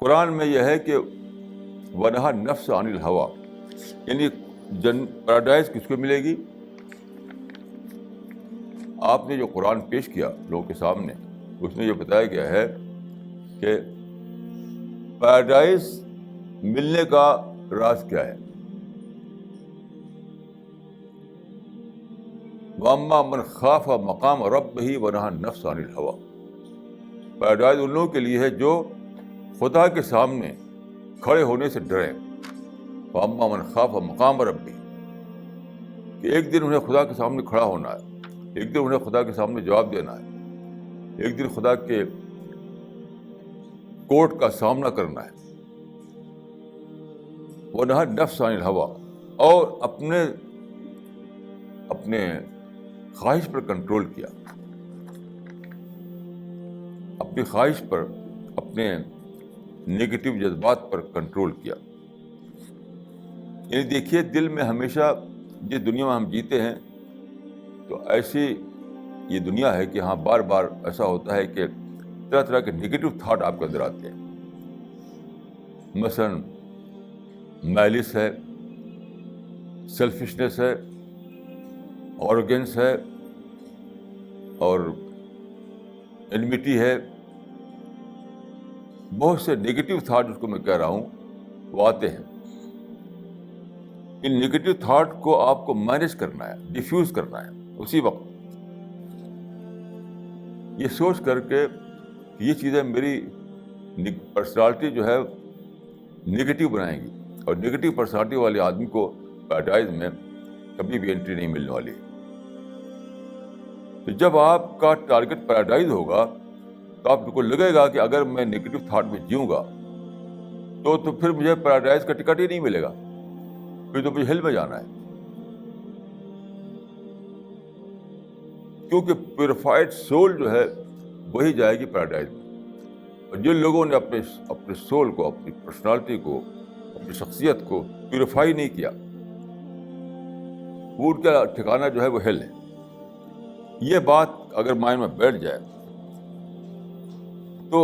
قرآن میں یہ ہے کہ ونہا نفس عن الہوا، یعنی پیراڈائز کس کو ملے گی؟ آپ نے جو قرآن پیش کیا لوگوں کے سامنے، اس میں یہ بتایا گیا ہے کہ پیراڈائز ملنے کا راز کیا ہے. وَأَمَّا مَنْ خَافَ مَقَامَ رَبِّهِ وَنَهَا النَّفْسَ عَنِ الْهَوَىٰ، پیراڈائز ان لوگوں کے لیے ہے جو خدا کے سامنے کھڑے ہونے سے ڈرے. وَأَمَّا مَنْ خَافَ مَقَامَ رَبِّهِ، کہ ایک دن انہیں خدا کے سامنے کھڑا ہونا ہے، ایک دن انہیں خدا کے سامنے جواب دینا ہے، ایک دن خدا کے کورٹ کا سامنا کرنا ہے. وَنَهَا النَّفْسَ عَنِ الْهَوَىٰ، اور اپنے خواہش پر کنٹرول کیا، اپنی خواہش پر، اپنے نگیٹو جذبات پر کنٹرول کیا. یعنی دیکھیے، دل میں ہمیشہ، جس دنیا میں ہم جیتے ہیں تو ایسی یہ دنیا ہے کہ ہاں بار بار ایسا ہوتا ہے کہ طرح طرح کے نگیٹو تھاٹ آپ کے اندر آتے ہیں. مثلاً میلس ہے، سیلفشنس ہے، آرگنس ہے، اور انمیٹی ہے. بہت سے نگیٹو تھاٹ جس کو میں کہہ رہا ہوں وہ آتے ہیں. ان نگیٹو تھاٹ کو آپ کو مینیج کرنا ہے، ڈیفیوز کرنا ہے اسی وقت، یہ سوچ کر کے کہ یہ چیزیں میری پرسنالٹی جو ہے نگیٹو بنائیں گی، اور نگیٹو پرسنالٹی والے آدمی کو پیراڈائز میں کبھی بھی انٹری نہیں ملنے والی. تو جب آپ کا ٹارگٹ پیراڈائز ہوگا تو آپ کو لگے گا کہ اگر میں نگیٹو تھاٹ میں جیوں گا تو پھر مجھے پیراڈائز کا ٹکٹ ہی نہیں ملے گا، پھر تو مجھے ہیل میں جانا ہے. کیونکہ پیوریفائڈ سول جو ہے وہی جائے گی پیراڈائز میں. اور جن لوگوں نے اپنے سول کو، اپنی پرسنالٹی کو، اپنی شخصیت کو پیوریفائی نہیں کیا، وہ ان کا ٹھکانہ جو ہے وہ ہیل ہے. یہ بات اگر مائنڈ میں بیٹھ جائے تو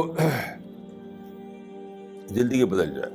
زندگی بدل جائے.